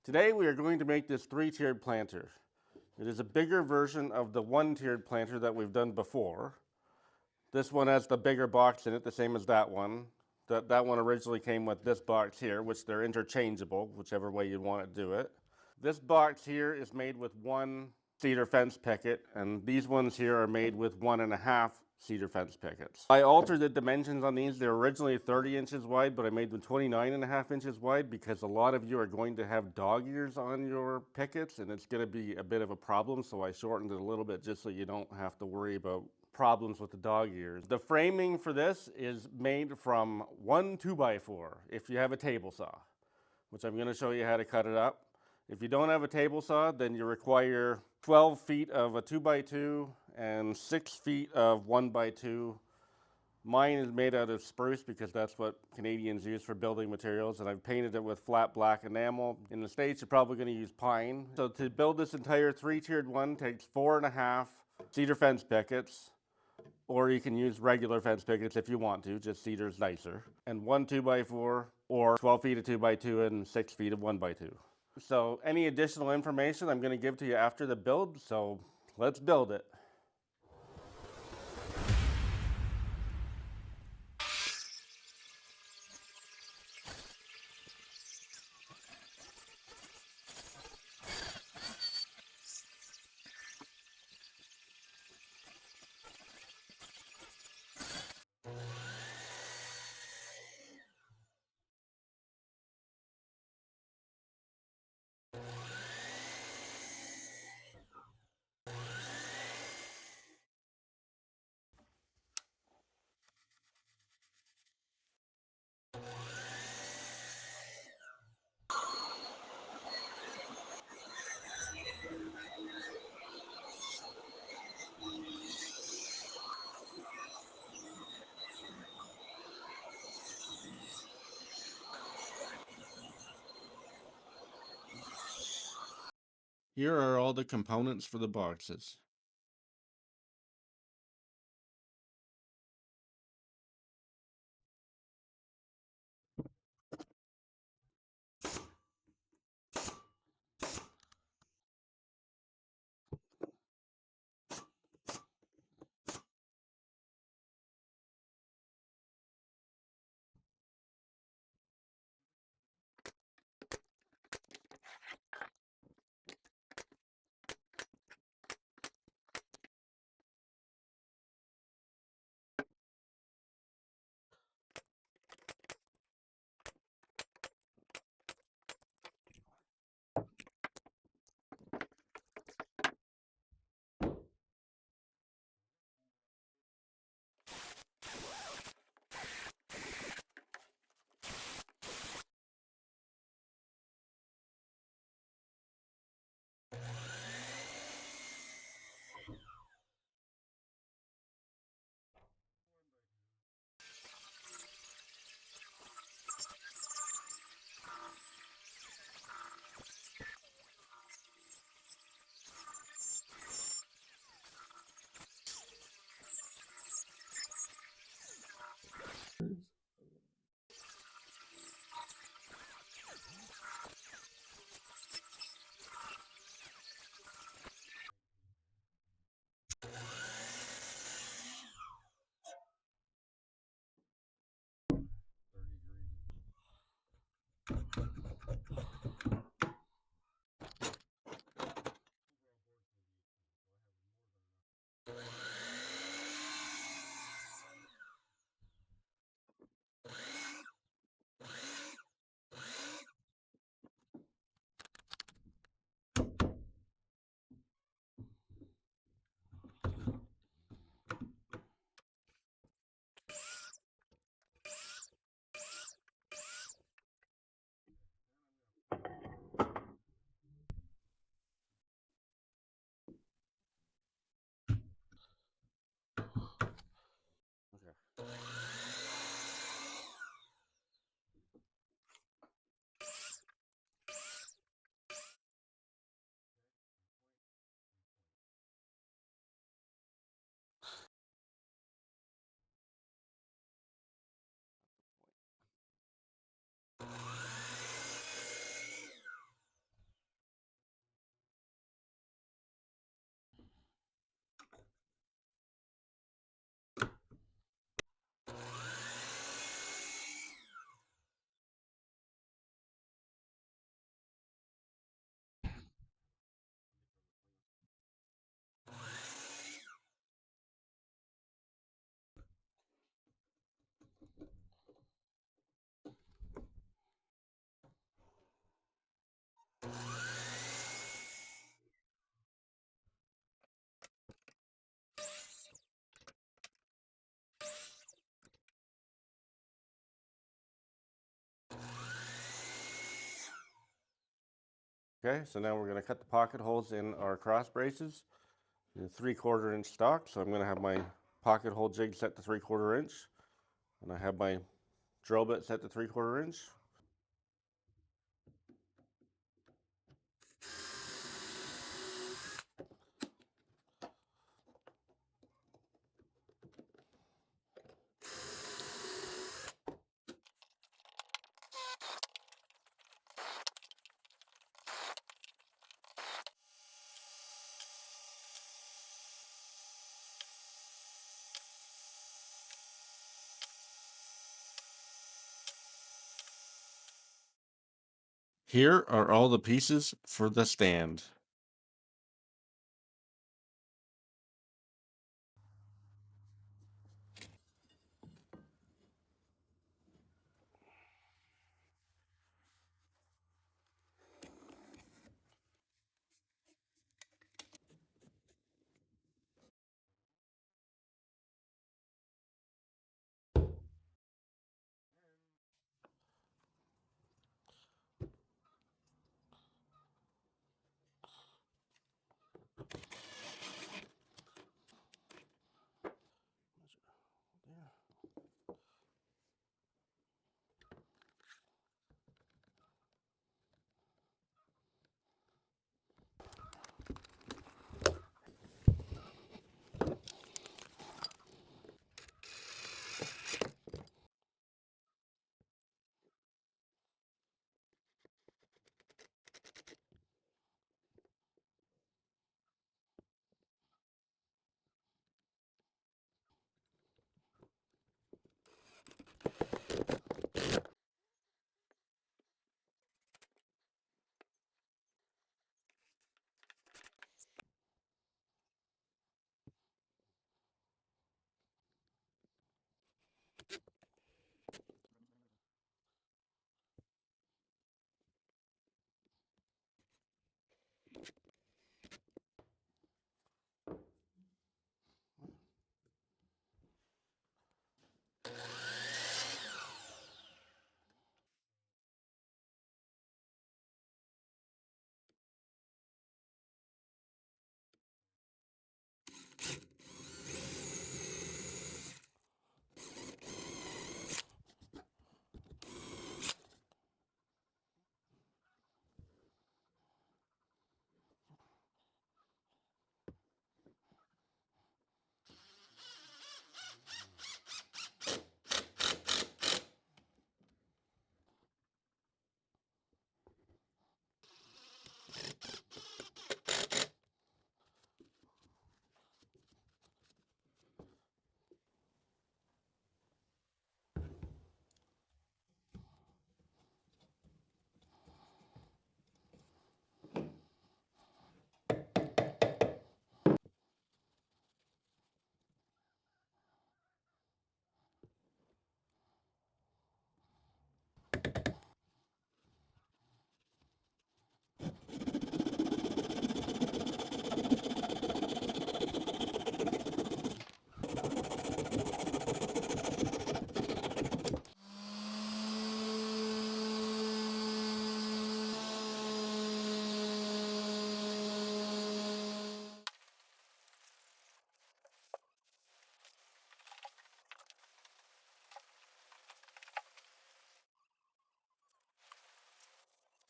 Today we are going to make this 3-tiered planter. It is a bigger version of the 1-tiered planter that we've done before. This one has the bigger box in it, the same as that one. That one originally came with this box here, which they're interchangeable, whichever way you want to do it. This box here is made with 1 cedar fence picket, and these ones here are made with 1.5 cedar fence pickets. I altered the dimensions on these. They're originally 30 inches wide, but I made them 29.5 inches wide because a lot of you are going to have dog ears on your pickets, and it's going to be a bit of a problem, so I shortened it a little bit just so you don't have to worry about problems with the dog ears. The framing for this is made from 1 2x4 if you have a table saw, which I'm going to show you how to cut it up. If you don't have a table saw, then you require 12 feet of a 2x2 and 6 feet of 1x2. Mine is made out of spruce because that's what Canadians use for building materials, and I've painted it with flat black enamel. In the States, you're probably going to use pine. So to build this entire 3-tiered one takes 4.5 cedar fence pickets, or you can use regular fence pickets if you want to, just cedar's nicer, and 1 2x4 or 12 feet of 2x2 and 6 feet of 1x2. So any additional information I'm going to give to you after the build, so let's build it. Here are all the components for the boxes. Okay, so now we're going to cut the pocket holes in our cross braces in 3/4 inch stock. So I'm going to have my pocket hole jig set to 3/4 inch, and I have my drill bit set to 3/4 inch. Here are all the pieces for the stand.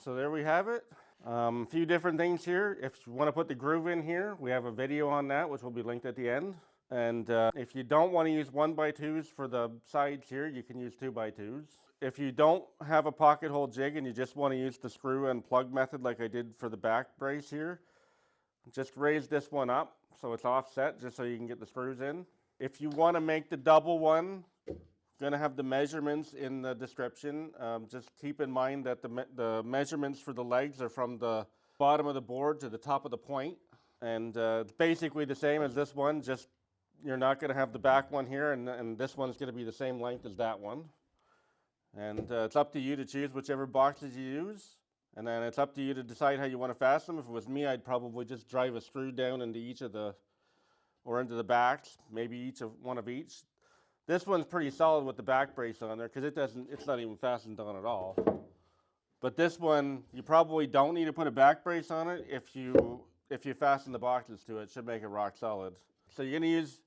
So there we have it. A few different things here. If you want to put the groove in here, we have a video on that, which will be linked at the end. And if you don't want to use 1x2s for the sides here, you can use 2x2s. If you don't have a pocket hole jig and you just want to use the screw and plug method like I did for the back brace here, just raise this one up so it's offset just so you can get the screws in. If you want to make the double one, going to have the measurements in the description. Just keep in mind that the measurements for the legs are from the bottom of the board to the top of the point. And it's basically the same as this one, just you're not going to have the back one here, and this one's going to be the same length as that one. And it's up to you to choose whichever boxes you use. And then it's up to you to decide how you want to fasten them. If it was me, I'd probably just drive a screw down into each of the, or into the backs, maybe one of each. This one's pretty solid with the back brace on there because it's not even fastened on at all. But this one, you probably don't need to put a back brace on it if you fasten the boxes to it. It should make it rock solid. So you're gonna use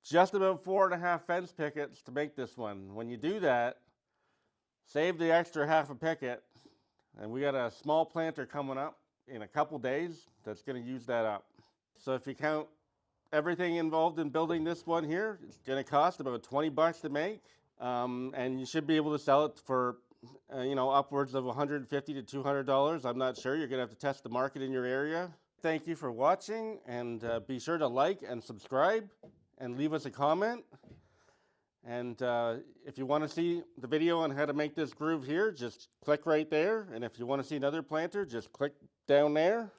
just about 4.5 fence pickets to make this one. When you do that, save the extra half a picket, and we got a small planter coming up in a couple days that's gonna use that up. So if you count everything involved in building this one here, it's gonna cost about 20 bucks to make, and you should be able to sell it for upwards of $150 to $200. I'm not sure. You're gonna have to test the market in your area. Thank you for watching, and be sure to like and subscribe and leave us a comment. And if you want to see the video on how to make this groove here, just click right there. And if you want to see another planter, just click down there.